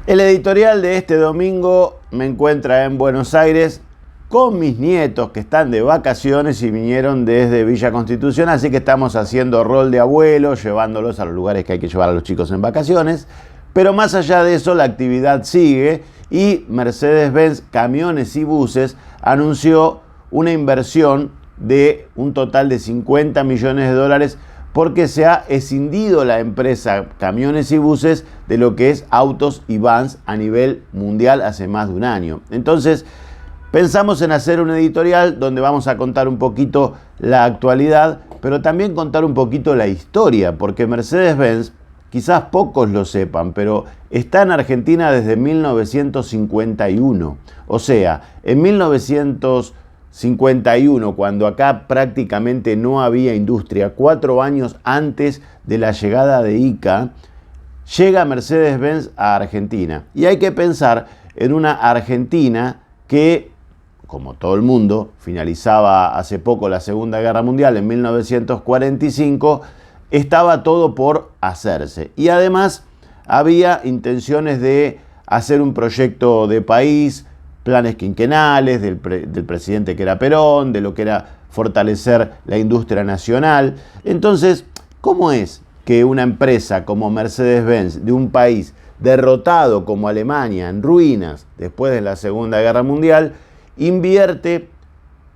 El editorial de este domingo me encuentra en Buenos Aires con mis nietos que están de vacaciones y vinieron desde Villa Constitución, así que estamos haciendo rol de abuelo, llevándolos a los lugares que hay que llevar a los chicos en vacaciones. Pero más allá de eso, la actividad sigue y Mercedes-Benz Camiones y Buses anunció una inversión de un total de $50 millones porque se ha escindido la empresa Camiones y Buses de lo que es autos y vans a nivel mundial hace más de un año. Entonces, pensamos en hacer un editorial donde vamos a contar un poquito la actualidad, pero también contar un poquito la historia, porque Mercedes-Benz, quizás pocos lo sepan, pero está en Argentina desde 1951. O sea, en 1951, cuando acá prácticamente no había industria, 4 años antes de la llegada de ICA, llega Mercedes-Benz a Argentina. Y hay que pensar en una Argentina que, como todo el mundo, finalizaba hace poco la Segunda Guerra Mundial en 1945, estaba todo por hacerse. Y además había intenciones de hacer un proyecto de país, planes quinquenales del presidente que era Perón, de lo que era fortalecer la industria nacional. Entonces, ¿cómo es que una empresa como Mercedes-Benz, de un país derrotado como Alemania, en ruinas después de la Segunda Guerra Mundial, invierte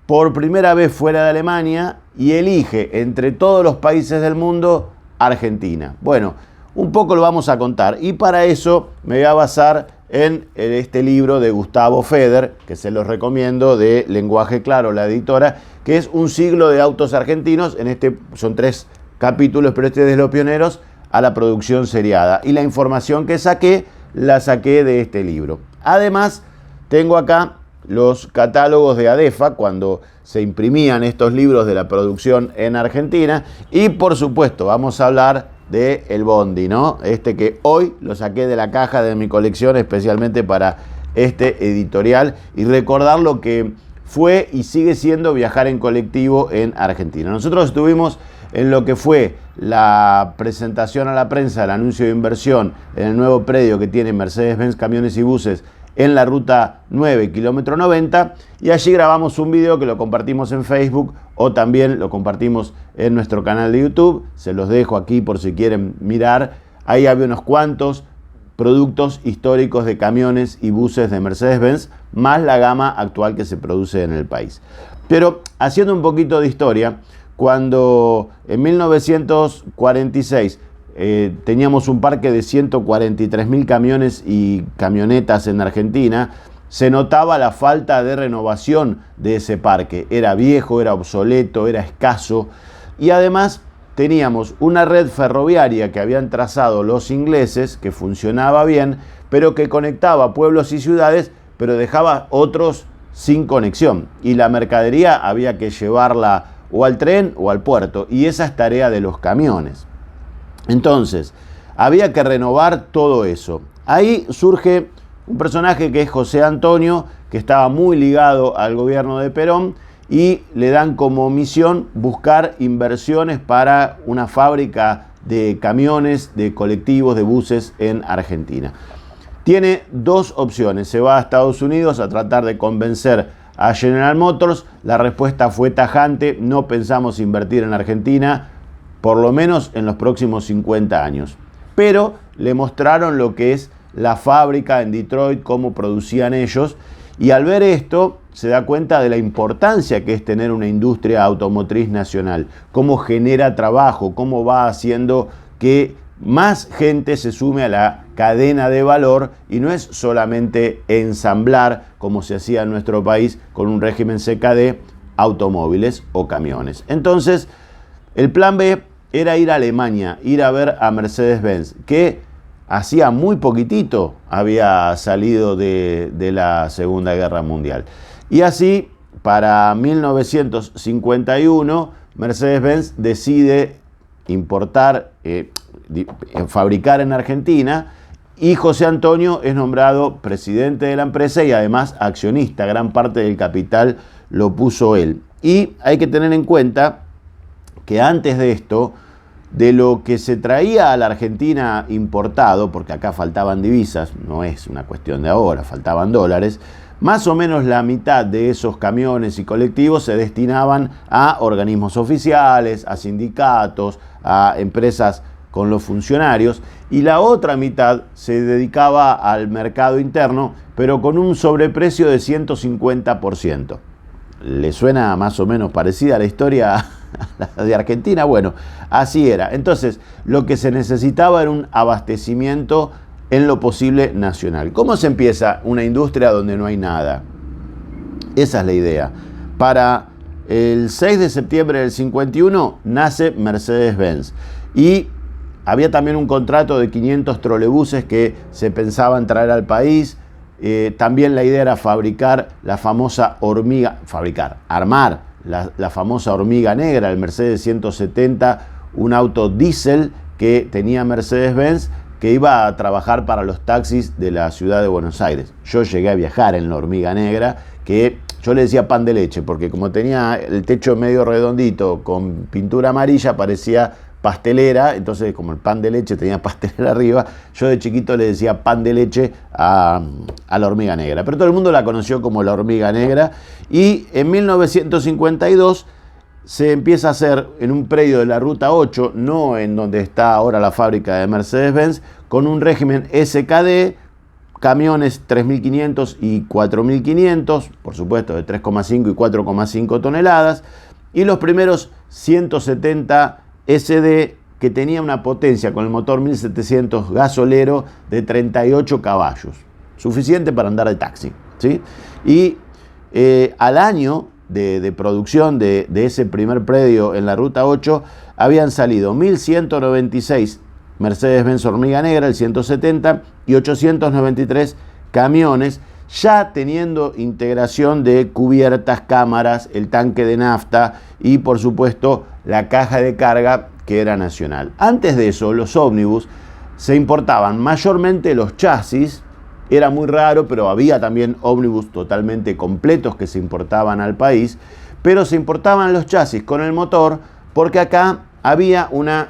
por primera vez fuera de Alemania y elige entre todos los países del mundo Argentina? Bueno, un poco lo vamos a contar y para eso me voy a basar en este libro de Gustavo Feder, que se los recomiendo, de Lenguaje Claro, la editora, que es Un siglo de autos argentinos. Son 3 capítulos, pero este es de los pioneros a la producción seriada. Y la información que la saqué de este libro. Además, tengo acá los catálogos de ADEFA, cuando se imprimían estos libros de la producción en Argentina. Y por supuesto, vamos a hablar de el Bondi, ¿no? Que hoy lo saqué de la caja de mi colección especialmente para este editorial y recordar lo que fue y sigue siendo viajar en colectivo en Argentina. Nosotros estuvimos en lo que fue la presentación a la prensa, el anuncio de inversión en el nuevo predio que tiene Mercedes-Benz Camiones y Buses en la ruta 9, kilómetro 90, y allí grabamos un video que lo compartimos en Facebook o también lo compartimos en nuestro canal de YouTube. Se los dejo aquí por si quieren mirar. Ahí había unos cuantos productos históricos de camiones y buses de Mercedes-Benz, más la gama actual que se produce en el país. Pero haciendo un poquito de historia, cuando en 1946 teníamos un parque de 143.000 camiones y camionetas en Argentina, se notaba la falta de renovación de ese parque. Era viejo, era obsoleto, era escaso. Y además teníamos una red ferroviaria que habían trazado los ingleses, que funcionaba bien, pero que conectaba pueblos y ciudades, pero dejaba otros sin conexión. Y la mercadería había que llevarla o al tren o al puerto. Y esa es tarea de los camiones. Entonces, había que renovar todo eso. Ahí surge un personaje que es José Antonio, que estaba muy ligado al gobierno de Perón, y le dan como misión buscar inversiones para una fábrica de camiones, de colectivos, de buses en Argentina. Tiene 2 opciones. Se va a Estados Unidos a tratar de convencer a General Motors. La respuesta fue tajante: no pensamos invertir en Argentina, por lo menos en los próximos 50 años. Pero le mostraron lo que es la fábrica en Detroit, cómo producían ellos, y al ver esto se da cuenta de la importancia que es tener una industria automotriz nacional, cómo genera trabajo, cómo va haciendo que más gente se sume a la cadena de valor y no es solamente ensamblar como se hacía en nuestro país con un régimen CKD automóviles o camiones. Entonces, el plan B era ir a Alemania, ir a ver a Mercedes-Benz, que hacía muy poquitito había salido de la Segunda Guerra Mundial. Y así, para 1951, Mercedes-Benz decide importar, fabricar en Argentina, y José Antonio es nombrado presidente de la empresa y además accionista. Gran parte del capital lo puso él. Y hay que tener en cuenta que antes de esto, de lo que se traía a la Argentina importado, porque acá faltaban divisas, no es una cuestión de ahora, faltaban dólares, más o menos la mitad de esos camiones y colectivos se destinaban a organismos oficiales, a sindicatos, a empresas con los funcionarios, y la otra mitad se dedicaba al mercado interno, pero con un sobreprecio de 150%. ¿Le suena más o menos parecida a la historia de Argentina? Bueno, así era. Entonces, lo que se necesitaba era un abastecimiento en lo posible nacional. ¿Cómo se empieza una industria donde no hay nada? Esa es la idea. Para el 6 de septiembre del 51 nace Mercedes-Benz y había también un contrato de 500 trolebuses que se pensaban traer al país. También la idea era fabricar la famosa armar la famosa hormiga negra, el Mercedes 170, un auto diésel que tenía Mercedes-Benz, que iba a trabajar para los taxis de la ciudad de Buenos Aires. Yo llegué a viajar en la hormiga negra, que yo le decía pan de leche, porque como tenía el techo medio redondito con pintura amarilla, parecía pastelera, entonces como el pan de leche tenía pastelera arriba, yo de chiquito le decía pan de leche a la hormiga negra. Pero todo el mundo la conoció como la hormiga negra, y en 1952 se empieza a hacer en un predio de la Ruta 8, no en donde está ahora la fábrica de Mercedes-Benz, con un régimen SKD, camiones 3.500 y 4.500, por supuesto de 3,5 y 4,5 toneladas, y los primeros 170 SD que tenía una potencia con el motor 1700 gasolero de 38 caballos, suficiente para andar de taxi, ¿sí? Y al año de producción de ese primer predio en la Ruta 8 habían salido 1.196 Mercedes-Benz hormiga negra, el 170, y 893 camiones, ya teniendo integración de cubiertas, cámaras, el tanque de nafta y por supuesto la caja de carga, que era nacional. Antes de eso, los ómnibus se importaban mayormente los chasis. Era muy raro, pero había también ómnibus totalmente completos que se importaban al país, pero se importaban los chasis con el motor porque acá había una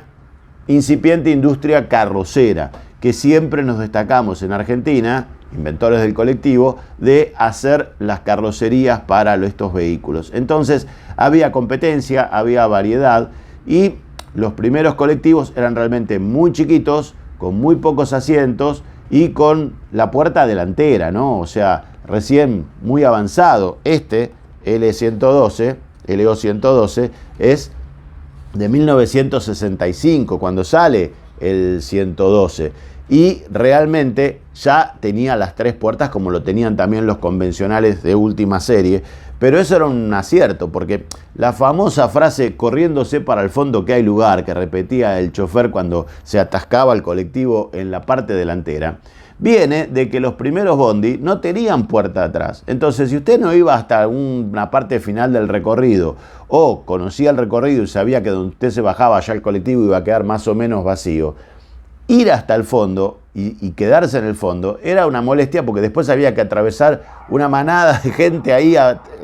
incipiente industria carrocera, que siempre nos destacamos en Argentina, inventores del colectivo, de hacer las carrocerías para estos vehículos. Entonces había competencia, había variedad, y los primeros colectivos eran realmente muy chiquitos, con muy pocos asientos y con la puerta delantera, ¿no? O sea, recién muy avanzado. Este L112, LO112, es de 1965, cuando sale el 112. Y realmente ya tenía las tres puertas, como lo tenían también los convencionales de última serie. Pero eso era un acierto, porque la famosa frase "corriéndose para el fondo que hay lugar", que repetía el chofer cuando se atascaba el colectivo en la parte delantera, viene de que los primeros bondi no tenían puerta atrás. Entonces, si usted no iba hasta una parte final del recorrido, o conocía el recorrido y sabía que donde usted se bajaba ya el colectivo iba a quedar más o menos vacío, ir hasta el fondo y quedarse en el fondo era una molestia, porque después había que atravesar una manada de gente ahí,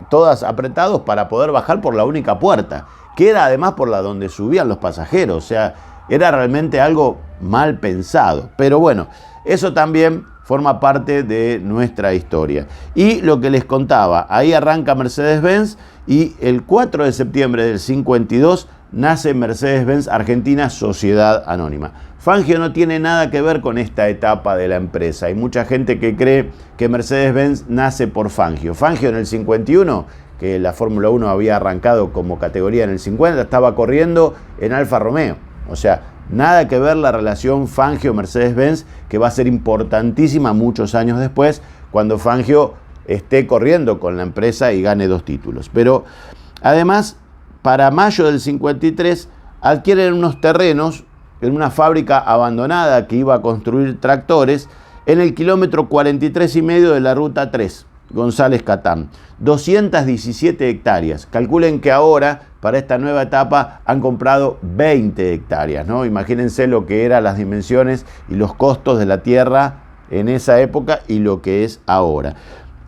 todas apretados, para poder bajar por la única puerta, que era además por la donde subían los pasajeros. O sea, era realmente algo mal pensado. Pero bueno, eso también forma parte de nuestra historia. Y lo que les contaba, ahí arranca Mercedes-Benz, y el 4 de septiembre del 52 nace Mercedes-Benz Argentina Sociedad Anónima. Fangio no tiene nada que ver con esta etapa de la empresa. Hay mucha gente que cree que Mercedes-Benz nace por Fangio. Fangio en el 51, que la Fórmula 1 había arrancado como categoría en el 50, estaba corriendo en Alfa Romeo. O sea, nada que ver la relación Fangio-Mercedes-Benz, que va a ser importantísima muchos años después, cuando Fangio esté corriendo con la empresa y gane 2 títulos. Pero además, para mayo del 53, adquieren unos terrenos en una fábrica abandonada que iba a construir tractores en el kilómetro 43,5 de la Ruta 3, González Catán. 217 hectáreas. Calculen que ahora, para esta nueva etapa, han comprado 20 hectáreas, ¿no? Imagínense lo que eran las dimensiones y los costos de la tierra en esa época y lo que es ahora.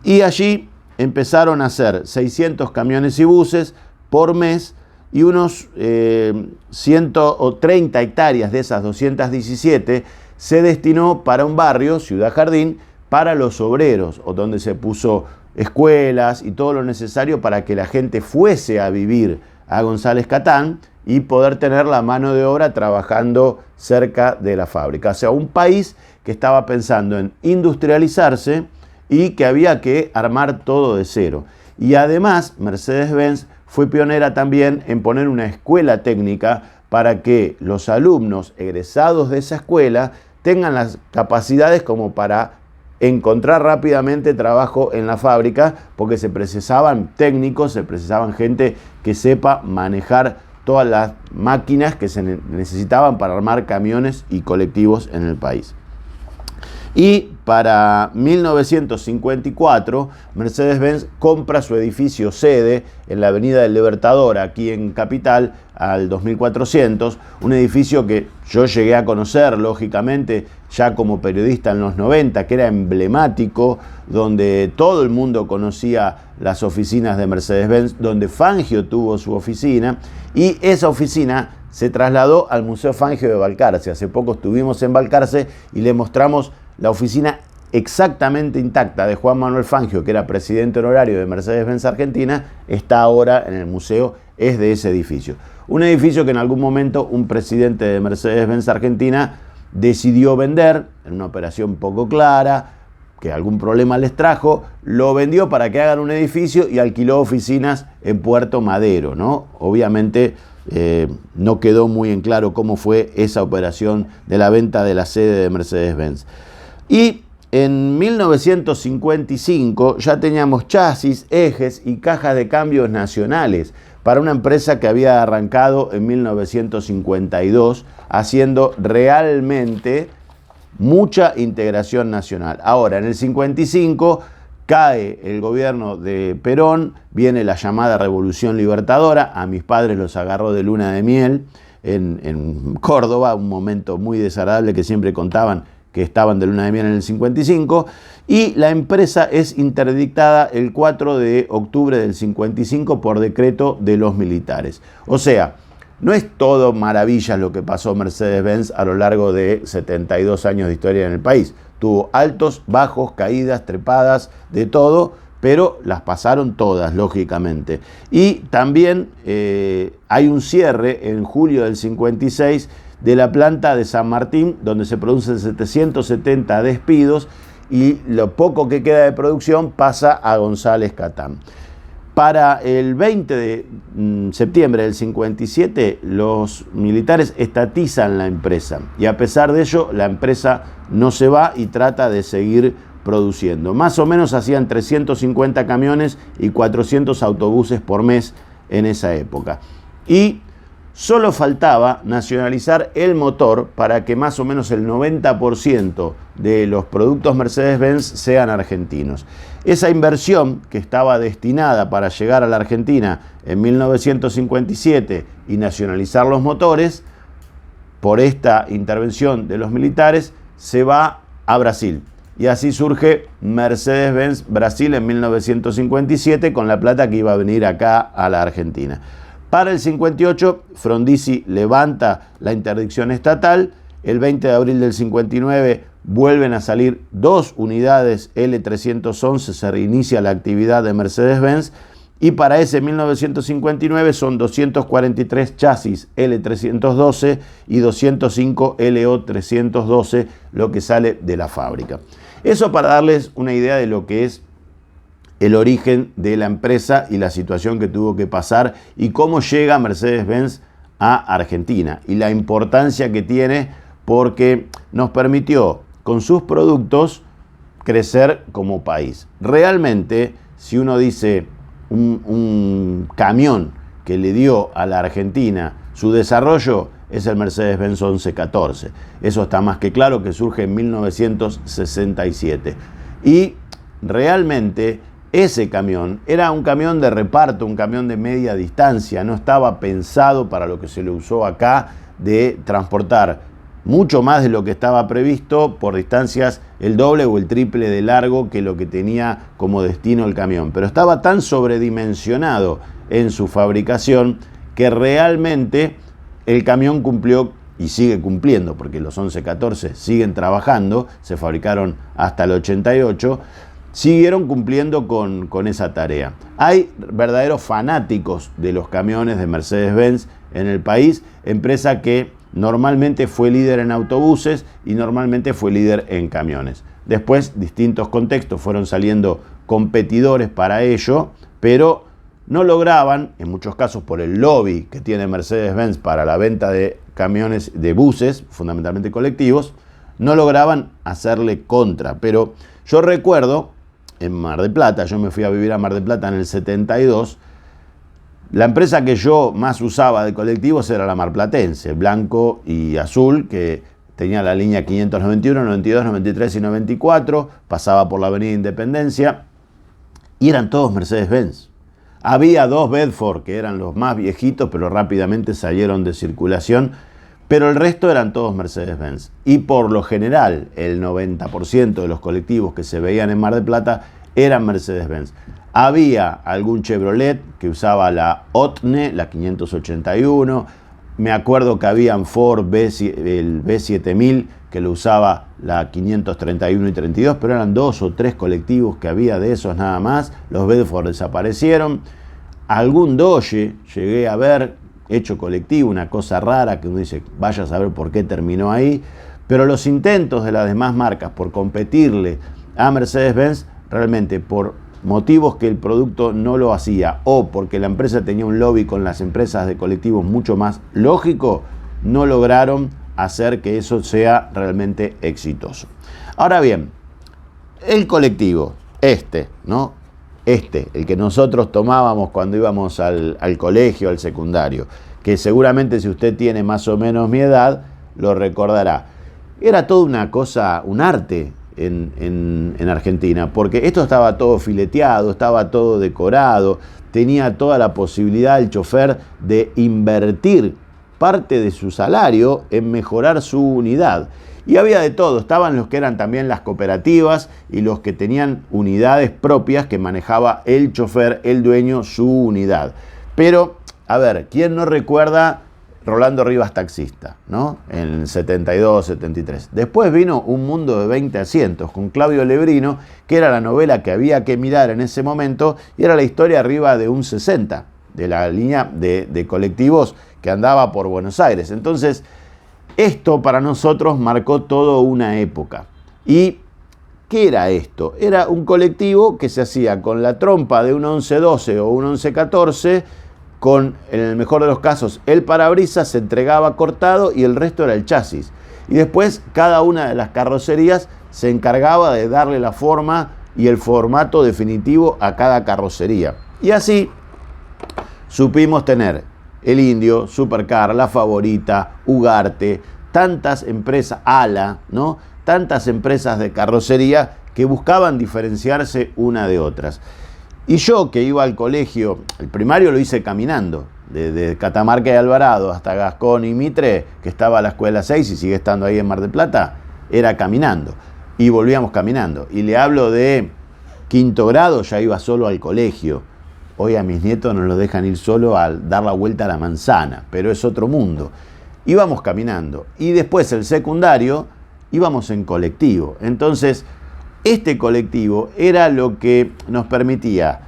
Y allí empezaron a hacer 600 camiones y buses por mes, y unos 130 hectáreas de esas 217 se destinó para un barrio, Ciudad Jardín, para los obreros, o donde se puso escuelas y todo lo necesario para que la gente fuese a vivir a González Catán y poder tener la mano de obra trabajando cerca de la fábrica. O sea, un país que estaba pensando en industrializarse y que había que armar todo de cero. Y además, Mercedes-Benz fue pionera también en poner una escuela técnica para que los alumnos egresados de esa escuela tengan las capacidades como para encontrar rápidamente trabajo en la fábrica, porque se precisaban técnicos, se precisaban gente que sepa manejar todas las máquinas que se necesitaban para armar camiones y colectivos en el país. Y para 1954, Mercedes-Benz compra su edificio sede en la Avenida del Libertador, aquí en Capital, al 2400, un edificio que yo llegué a conocer, lógicamente, ya como periodista en los 90, que era emblemático, donde todo el mundo conocía las oficinas de Mercedes-Benz, donde Fangio tuvo su oficina, y esa oficina se trasladó al Museo Fangio de Balcarce. Hace poco estuvimos en Balcarce y le mostramos la oficina exactamente intacta de Juan Manuel Fangio, que era presidente honorario de Mercedes-Benz Argentina, está ahora en el museo, es de ese edificio. Un edificio que en algún momento un presidente de Mercedes-Benz Argentina decidió vender, en una operación poco clara, que algún problema les trajo, lo vendió para que hagan un edificio y alquiló oficinas en Puerto Madero, ¿no? Obviamente no quedó muy en claro cómo fue esa operación de la venta de la sede de Mercedes-Benz. Y en 1955 ya teníamos chasis, ejes y cajas de cambios nacionales para una empresa que había arrancado en 1952, haciendo realmente mucha integración nacional. Ahora, en el 55 cae el gobierno de Perón, viene la llamada Revolución Libertadora, a mis padres los agarró de luna de miel en Córdoba, un momento muy desagradable que siempre contaban que estaban de luna de miel en el 55, y la empresa es interdictada el 4 de octubre del 55 por decreto de los militares. O sea, no es todo maravillas lo que pasó Mercedes-Benz a lo largo de 72 años de historia en el país. Tuvo altos, bajos, caídas, trepadas, de todo, pero las pasaron todas, lógicamente. Y también hay un cierre en julio del 56 de la planta de San Martín, donde se producen 770 despidos y lo poco que queda de producción pasa a González Catán. Para el 20 de septiembre del 57, los militares estatizan la empresa y a pesar de ello, la empresa no se va y trata de seguir produciendo. Más o menos hacían 350 camiones y 400 autobuses por mes en esa época. Y solo faltaba nacionalizar el motor para que más o menos el 90% de los productos Mercedes-Benz sean argentinos. Esa inversión que estaba destinada para llegar a la Argentina en 1957 y nacionalizar los motores, por esta intervención de los militares, se va a Brasil. Y así surge Mercedes-Benz Brasil en 1957 con la plata que iba a venir acá a la Argentina. Para el 58, Frondizi levanta la interdicción estatal. El 20 de abril del 59 vuelven a salir 2 unidades L311, se reinicia la actividad de Mercedes-Benz. Y para ese 1959 son 243 chasis L312 y 205 LO312 lo que sale de la fábrica. Eso para darles una idea de lo que es el origen de la empresa y la situación que tuvo que pasar y cómo llega Mercedes-Benz a Argentina y la importancia que tiene porque nos permitió con sus productos crecer como país. Realmente, si uno dice un camión que le dio a la Argentina su desarrollo, es el Mercedes-Benz 1114. Eso está más que claro, que surge en 1967. Y realmente ese camión era un camión de reparto, un camión de media distancia, no estaba pensado para lo que se le usó acá de transportar mucho más de lo que estaba previsto por distancias el doble o el triple de largo que lo que tenía como destino el camión. Pero estaba tan sobredimensionado en su fabricación que realmente el camión cumplió y sigue cumpliendo, porque los 1114 siguen trabajando, se fabricaron hasta el 88, siguieron cumpliendo con esa tarea. Hay verdaderos fanáticos de los camiones de Mercedes-Benz en el país, empresa que normalmente fue líder en autobuses y normalmente fue líder en camiones. Después, distintos contextos fueron saliendo competidores para ello, pero no lograban, en muchos casos por el lobby que tiene Mercedes-Benz para la venta de camiones, de buses, fundamentalmente colectivos, no lograban hacerle contra. Pero yo recuerdo, en Mar del Plata, yo me fui a vivir a Mar del Plata en el 72, la empresa que yo más usaba de colectivos era la marplatense, blanco y azul, que tenía la línea 591, 92, 93 y 94, pasaba por la avenida Independencia, y eran todos Mercedes-Benz. Había dos Bedford, que eran los más viejitos, pero rápidamente salieron de circulación, pero el resto eran todos Mercedes-Benz. Y por lo general, el 90% de los colectivos que se veían en Mar del Plata eran Mercedes-Benz. Había algún Chevrolet que usaba la OTNE, la 581. Me acuerdo que habían Ford el B7000 que lo usaba la 531 y 32, pero eran 2 o 3 colectivos que había de esos nada más. Los Bedford desaparecieron. Algún Dodge llegué a ver hecho colectivo, una cosa rara que uno dice, vaya a saber por qué terminó ahí. Pero los intentos de las demás marcas por competirle a Mercedes-Benz, realmente por motivos que el producto no lo hacía o porque la empresa tenía un lobby con las empresas de colectivos mucho más lógico, no lograron hacer que eso sea realmente exitoso. Ahora bien, el colectivo, ¿no? El que nosotros tomábamos cuando íbamos al colegio, al secundario, que seguramente si usted tiene más o menos mi edad, lo recordará. Era toda una cosa, un arte en Argentina, porque esto estaba todo fileteado, estaba todo decorado, tenía toda la posibilidad el chofer de invertir parte de su salario en mejorar su unidad. Y había de todo, estaban los que eran también las cooperativas y los que tenían unidades propias que manejaba el chofer, el dueño, su unidad. Pero, a ver, ¿quién no recuerda Rolando Rivas Taxista, ¿no? En el 72, 73. Después vino Un Mundo de 20 Asientos con Claudio Lebrino, que era la novela que había que mirar en ese momento y era la historia arriba de un 60, de la línea de colectivos que andaba por Buenos Aires. Entonces, esto para nosotros marcó toda una época. ¿Y qué era esto? Era un colectivo que se hacía con la trompa de un 1112 o un 1114, con, en el mejor de los casos, el parabrisas se entregaba cortado y el resto era el chasis. Y después cada una de las carrocerías se encargaba de darle la forma y el formato definitivo a cada carrocería. Y así supimos tener el Indio, Supercar, La Favorita, Ugarte, tantas empresas, Ala, ¿no? Tantas empresas de carrocería que buscaban diferenciarse una de otras. Y yo que iba al colegio, el primario lo hice caminando, desde Catamarca y Alvarado hasta Gascón y Mitre, que estaba a la escuela 6 y sigue estando ahí en Mar del Plata, era caminando. Y volvíamos caminando. Y le hablo de quinto grado, ya iba solo al colegio. Hoy a mis nietos no los dejan ir solo a dar la vuelta a la manzana, pero es otro mundo. Íbamos caminando. Y después el secundario, íbamos en colectivo. Entonces, este colectivo era lo que nos permitía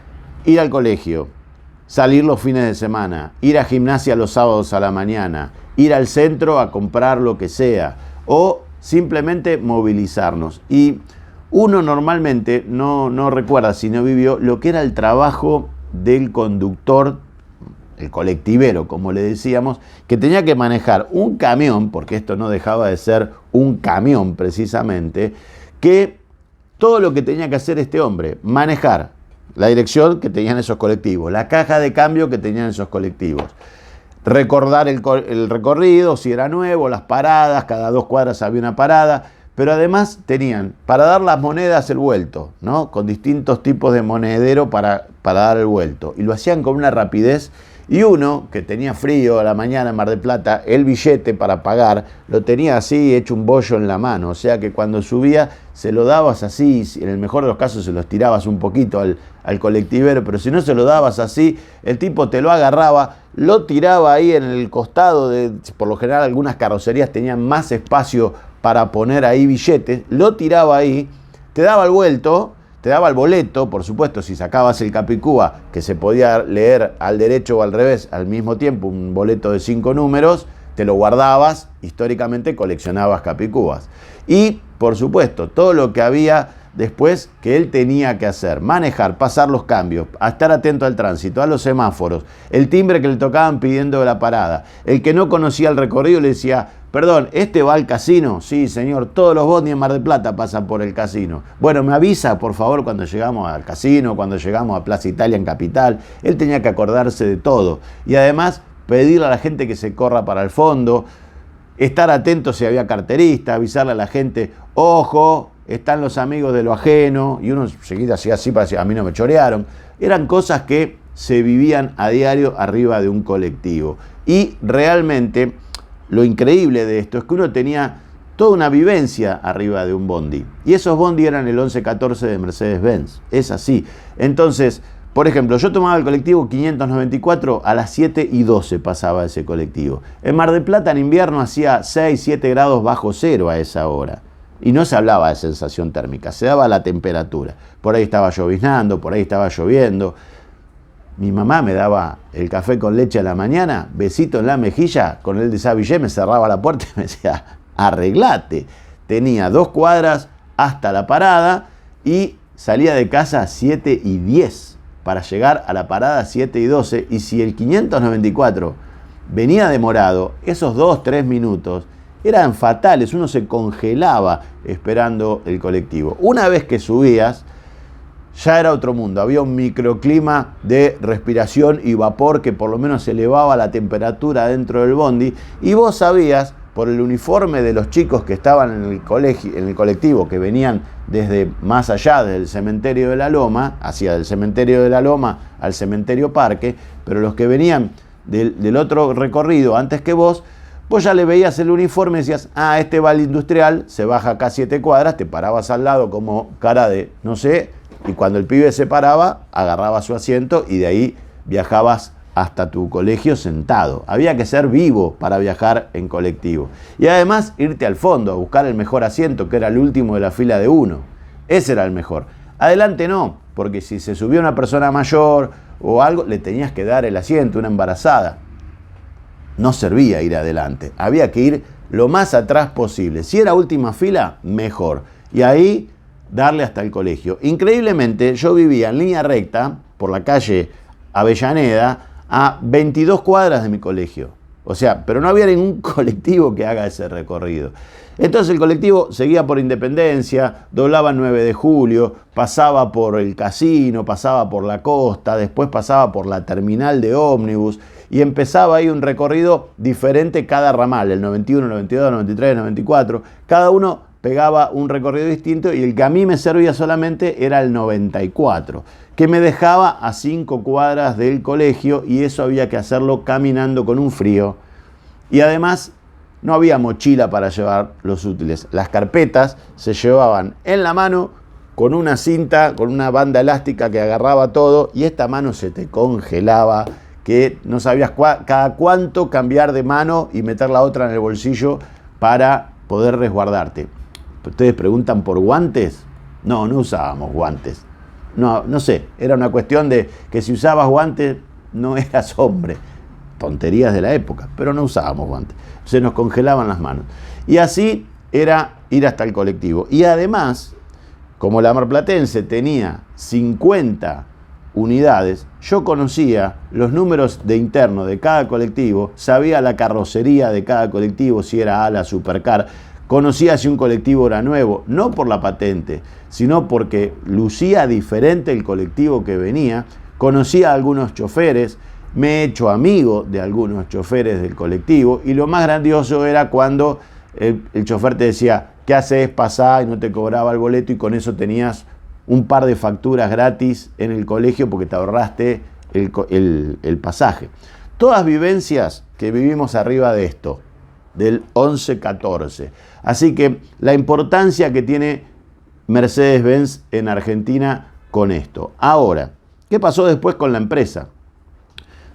ir al colegio, salir los fines de semana, ir a gimnasia los sábados a la mañana, ir al centro a comprar lo que sea, o simplemente movilizarnos. Y uno normalmente no recuerda, si no vivió, lo que era el trabajo del conductor, el colectivero, como le decíamos, que tenía que manejar un camión, porque esto no dejaba de ser un camión precisamente, que todo lo que tenía que hacer este hombre, manejar la dirección que tenían esos colectivos, la caja de cambio que tenían esos colectivos, recordar el recorrido, si era nuevo, las paradas, cada 2 cuadras había una parada, pero además tenían para dar las monedas el vuelto, ¿no? Con distintos tipos de monedero para dar el vuelto. Y lo hacían con una rapidez Y uno, que tenía frío a la mañana en Mar del Plata, el billete para pagar lo tenía así, hecho un bollo en la mano. O sea que cuando subía, se lo dabas así, en el mejor de los casos se los tirabas un poquito al colectivero, pero si no se lo dabas así, el tipo te lo agarraba, lo tiraba ahí en el costado, por lo general algunas carrocerías tenían más espacio para poner ahí billetes, lo tiraba ahí, te daba el vuelto, te daba el boleto, por supuesto, si sacabas el Capicúa, que se podía leer al derecho o al revés al mismo tiempo, un boleto de 5 números, te lo guardabas, históricamente coleccionabas Capicúas. Y, por supuesto, todo lo que había después que él tenía que hacer, manejar, pasar los cambios, a estar atento al tránsito, a los semáforos, el timbre que le tocaban pidiendo la parada, el que no conocía el recorrido le decía, perdón, ¿este va al casino? Sí, señor, todos los bondis en Mar del Plata pasan por el casino. Bueno, me avisa, por favor, cuando llegamos al casino, cuando llegamos a Plaza Italia en Capital. Él tenía que acordarse de todo. Y además, pedirle a la gente que se corra para el fondo, estar atento si había carterista, avisarle a la gente, ojo, están los amigos de lo ajeno, y uno seguida hacía así para decir, a mí no me chorearon. Eran cosas que se vivían a diario arriba de un colectivo. Y realmente lo increíble de esto es que uno tenía toda una vivencia arriba de un bondi. Y esos bondi eran el 1114 de Mercedes-Benz. Es así. Entonces, por ejemplo, yo tomaba el colectivo 594, a las 7:12 pasaba ese colectivo. En Mar del Plata en invierno hacía 6, 7 grados bajo cero a esa hora. Y no se hablaba de sensación térmica, se daba la temperatura. Por ahí estaba lloviznando, por ahí estaba lloviendo. Mi mamá me daba el café con leche a la mañana, besito en la mejilla, con el desabillé, me cerraba la puerta y me decía, arreglate. Tenía 2 cuadras hasta la parada y salía de casa a 7:10 para llegar a la parada 7:12. Y si el 594 venía demorado, esos 2-3 minutos eran fatales, uno se congelaba esperando el colectivo. Una vez que subías, ya era otro mundo, había un microclima de respiración y vapor que por lo menos elevaba la temperatura dentro del bondi, y vos sabías, por el uniforme de los chicos que estaban en el colectivo, que venían desde más allá del cementerio de la Loma, hacia el cementerio de la Loma al cementerio Parque, pero los que venían del otro recorrido antes que vos ya le veías el uniforme y decías, este va al Industrial, se baja acá 7 cuadras, te parabas al lado como cara de, no sé, y cuando el pibe se paraba, agarraba su asiento y de ahí viajabas hasta tu colegio sentado. Había que ser vivo para viajar en colectivo. Y además irte al fondo a buscar el mejor asiento, que era el último de la fila de uno. Ese era el mejor. Adelante no, porque si se subía una persona mayor o algo, le tenías que dar el asiento, una embarazada. No servía ir adelante, había que ir lo más atrás posible. Si era última fila, mejor. Y ahí darle hasta el colegio. Increíblemente, yo vivía en línea recta por la calle Avellaneda a 22 cuadras de mi colegio. O sea, pero no había ningún colectivo que haga ese recorrido. Entonces el colectivo seguía por Independencia, doblaba 9 de julio, pasaba por el casino, pasaba por la costa, después pasaba por la terminal de ómnibus y empezaba ahí un recorrido diferente cada ramal, el 91, el 92, el 93, el 94, cada uno pegaba un recorrido distinto y el que a mí me servía solamente era el 94, que me dejaba a 5 cuadras del colegio y eso había que hacerlo caminando con un frío. Y además no había mochila para llevar los útiles. Las carpetas se llevaban en la mano con una cinta, con una banda elástica que agarraba todo y esta mano se te congelaba, que no sabías cada cuánto cambiar de mano y meter la otra en el bolsillo para poder resguardarte. ¿Ustedes preguntan por guantes? No usábamos guantes. No sé, era una cuestión de que si usabas guantes no eras hombre. Tonterías de la época, pero no usábamos guantes. Se nos congelaban las manos. Y así era ir hasta el colectivo. Y además, como la marplatense tenía 50 unidades, yo conocía los números de interno de cada colectivo, sabía la carrocería de cada colectivo, si era ala, supercar, conocía si un colectivo era nuevo, no por la patente, sino porque lucía diferente el colectivo que venía, conocía a algunos choferes, me he hecho amigo de algunos choferes del colectivo y lo más grandioso era cuando el chofer te decía, ¿qué haces? Pasá, y no te cobraba el boleto y con eso tenías un par de facturas gratis en el colegio porque te ahorraste el pasaje. Todas vivencias que vivimos arriba de esto, del 11-14. Así que la importancia que tiene Mercedes-Benz en Argentina con esto. Ahora, ¿qué pasó después con la empresa?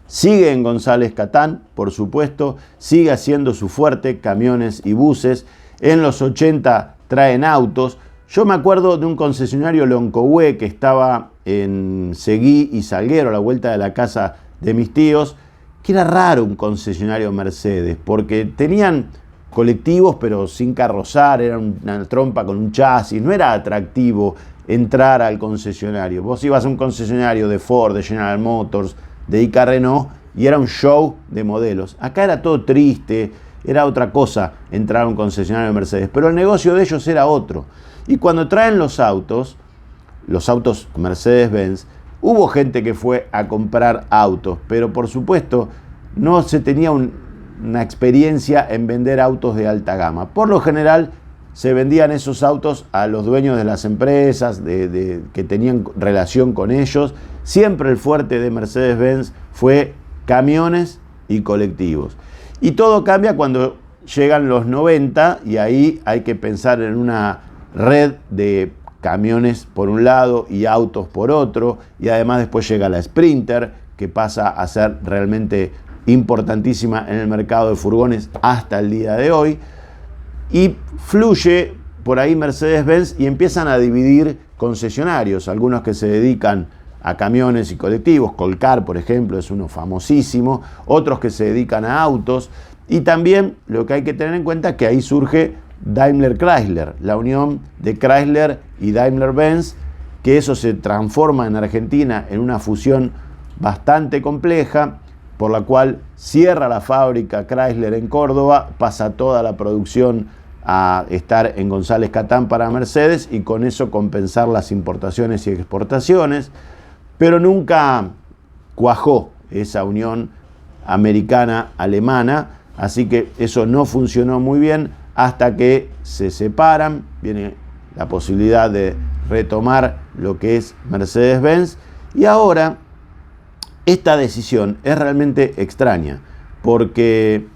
Sigue en González Catán, por supuesto, sigue haciendo su fuerte, camiones y buses. En los 80 traen autos. Yo me acuerdo de un concesionario Loncohue que estaba en Seguí y Salguero, a la vuelta de la casa de mis tíos, que era raro un concesionario Mercedes, porque tenían colectivos pero sin carrozar, era una trompa con un chasis, no era atractivo entrar al concesionario. Vos ibas a un concesionario de Ford, de General Motors, de ICA Renault, y era un show de modelos. Acá era todo triste, era otra cosa entrar a un concesionario de Mercedes, pero el negocio de ellos era otro. Y cuando traen los autos Mercedes-Benz, hubo gente que fue a comprar autos, pero por supuesto no se tenía una experiencia en vender autos de alta gama. Por lo general se vendían esos autos a los dueños de las empresas que tenían relación con ellos. Siempre el fuerte de Mercedes-Benz fue camiones y colectivos. Y todo cambia cuando llegan los 90 y ahí hay que pensar en una red de camiones por un lado y autos por otro, y además después llega la Sprinter, que pasa a ser realmente importantísima en el mercado de furgones hasta el día de hoy, y fluye por ahí Mercedes-Benz y empiezan a dividir concesionarios, algunos que se dedican a camiones y colectivos, Colcar por ejemplo es uno famosísimo, otros que se dedican a autos, y también lo que hay que tener en cuenta es que ahí surge Daimler-Chrysler, la unión de Chrysler y Daimler-Benz, que eso se transforma en Argentina en una fusión bastante compleja, por la cual cierra la fábrica Chrysler en Córdoba, pasa toda la producción a estar en González Catán para Mercedes y con eso compensar las importaciones y exportaciones, pero nunca cuajó esa unión americana-alemana, así que eso no funcionó muy bien hasta que se separan, viene la posibilidad de retomar lo que es Mercedes-Benz, y ahora esta decisión es realmente extraña, porque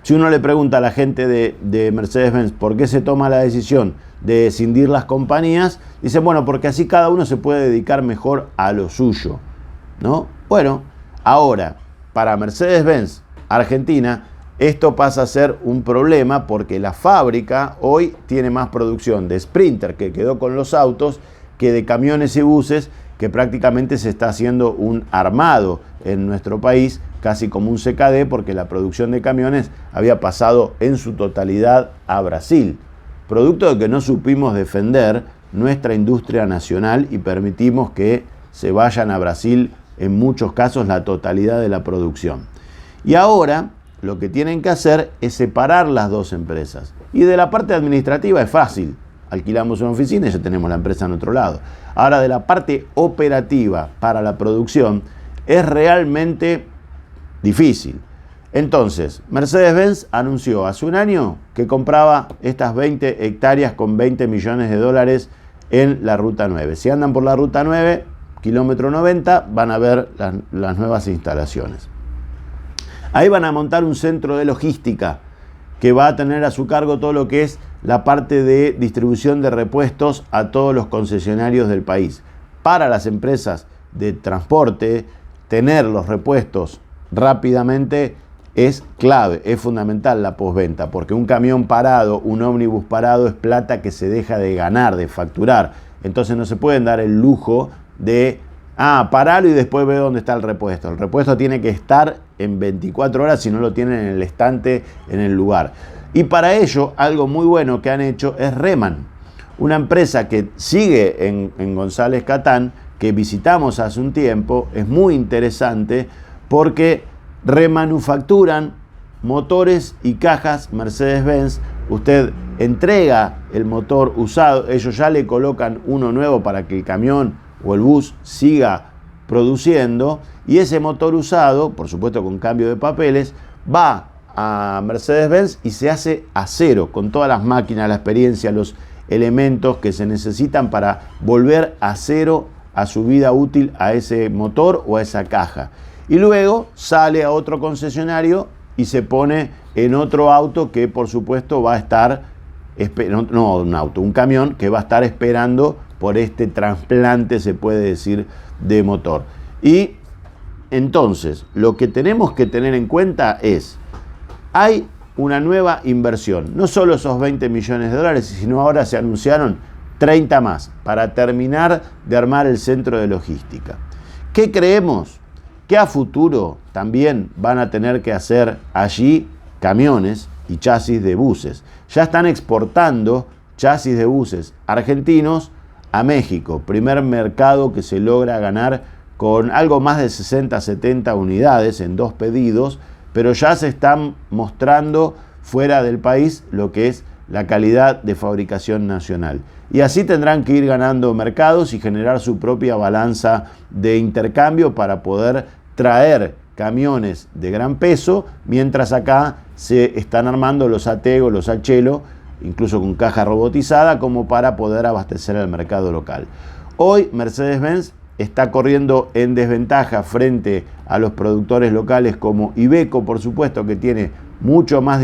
si uno le pregunta a la gente de Mercedes-Benz por qué se toma la decisión de escindir las compañías, dicen, bueno, porque así cada uno se puede dedicar mejor a lo suyo, ¿no? Bueno, ahora, para Mercedes-Benz Argentina, esto pasa a ser un problema porque la fábrica hoy tiene más producción de Sprinter, que quedó con los autos, que de camiones y buses, que prácticamente se está haciendo un armado en nuestro país, casi como un CKD, porque la producción de camiones había pasado en su totalidad a Brasil, producto de que no supimos defender nuestra industria nacional y permitimos que se vayan a Brasil en muchos casos la totalidad de la producción. Y ahora lo que tienen que hacer es separar las dos empresas. Y de la parte administrativa es fácil. Alquilamos una oficina y ya tenemos la empresa en otro lado. Ahora, de la parte operativa para la producción es realmente difícil. Entonces, Mercedes-Benz anunció hace un año que compraba estas 20 hectáreas con 20 millones de dólares en la Ruta 9. Si andan por la Ruta 9, kilómetro 90, van a ver las nuevas instalaciones. Ahí van a montar un centro de logística que va a tener a su cargo todo lo que es la parte de distribución de repuestos a todos los concesionarios del país. Para las empresas de transporte, tener los repuestos rápidamente es clave, es fundamental la postventa, porque un camión parado, un ómnibus parado es plata que se deja de ganar, de facturar. Entonces no se pueden dar el lujo de paralo y después ve dónde está el repuesto. El repuesto tiene que estar en 24 horas si no lo tienen en el estante, en el lugar. Y para ello, algo muy bueno que han hecho es Reman, una empresa que sigue en González Catán, que visitamos hace un tiempo. Es muy interesante porque remanufacturan motores y cajas Mercedes-Benz. Usted entrega el motor usado, ellos ya le colocan uno nuevo para que el camión o el bus siga produciendo, y ese motor usado, por supuesto con cambio de papeles, va a Mercedes-Benz y se hace a cero, con todas las máquinas, la experiencia, los elementos que se necesitan para volver a cero a su vida útil a ese motor o a esa caja. Y luego sale a otro concesionario y se pone en otro auto que por supuesto va a estar, no un auto, un camión que va a estar esperando por este trasplante, se puede decir, de motor. Y entonces, lo que tenemos que tener en cuenta es, hay una nueva inversión, no solo esos 20 millones de dólares, sino ahora se anunciaron 30 más para terminar de armar el centro de logística. ¿Qué creemos? Que a futuro también van a tener que hacer allí camiones y chasis de buses. Ya están exportando chasis de buses argentinos a México, primer mercado que se logra ganar con algo más de 60-70 unidades en 2 pedidos, pero ya se están mostrando fuera del país lo que es la calidad de fabricación nacional. Y así tendrán que ir ganando mercados y generar su propia balanza de intercambio para poder traer camiones de gran peso, mientras acá se están armando los Atego, los Achelo, incluso con caja robotizada, como para poder abastecer al mercado local. Hoy Mercedes-Benz está corriendo en desventaja frente a los productores locales como Iveco, por supuesto, que tiene mucho más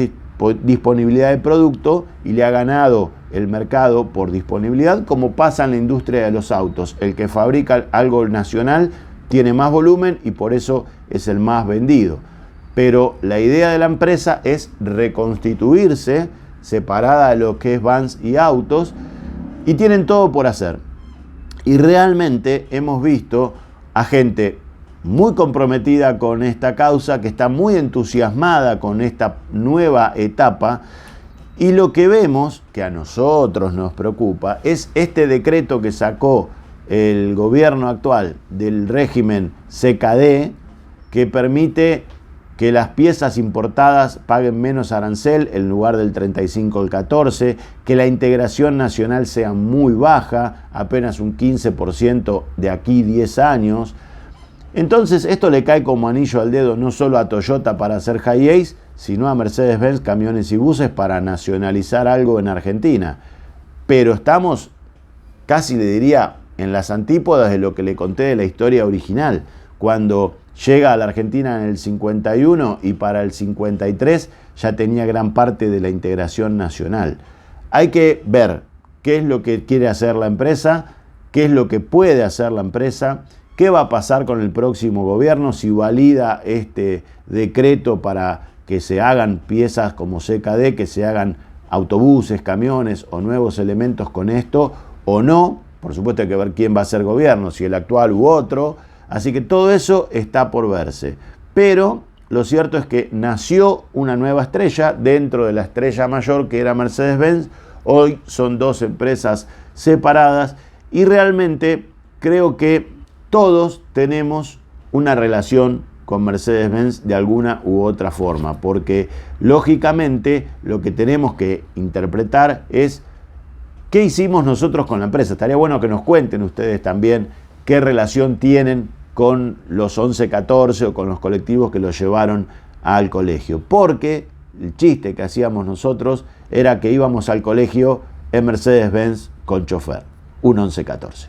disponibilidad de producto y le ha ganado el mercado por disponibilidad, como pasa en la industria de los autos. El que fabrica algo nacional tiene más volumen y por eso es el más vendido. Pero la idea de la empresa es reconstituirse, separada de lo que es vans y autos, y tienen todo por hacer. Y realmente hemos visto a gente muy comprometida con esta causa, que está muy entusiasmada con esta nueva etapa, y lo que vemos, que a nosotros nos preocupa, es este decreto que sacó el gobierno actual del régimen CKD, que permite que las piezas importadas paguen menos arancel en lugar del 35 al 14, que la integración nacional sea muy baja, apenas un 15% de aquí 10 años. Entonces esto le cae como anillo al dedo no solo a Toyota para hacer Hi-Ace, sino a Mercedes-Benz Camiones y Buses para nacionalizar algo en Argentina. Pero estamos, casi le diría, en las antípodas de lo que le conté de la historia original, cuando llega a la Argentina en el 51 y para el 53 ya tenía gran parte de la integración nacional. Hay que ver qué es lo que quiere hacer la empresa, qué es lo que puede hacer la empresa, qué va a pasar con el próximo gobierno, si valida este decreto para que se hagan piezas como CKD, que se hagan autobuses, camiones o nuevos elementos con esto o no. Por supuesto hay que ver quién va a ser gobierno, si el actual u otro. Así que todo eso está por verse. Pero lo cierto es que nació una nueva estrella dentro de la estrella mayor que era Mercedes-Benz. Hoy son 2 empresas separadas y realmente creo que todos tenemos una relación con Mercedes-Benz de alguna u otra forma, porque lógicamente lo que tenemos que interpretar es qué hicimos nosotros con la empresa. Estaría bueno que nos cuenten ustedes también qué relación tienen con los 11-14 o con los colectivos que los llevaron al colegio. Porque el chiste que hacíamos nosotros era que íbamos al colegio en Mercedes-Benz con chofer, un 11-14.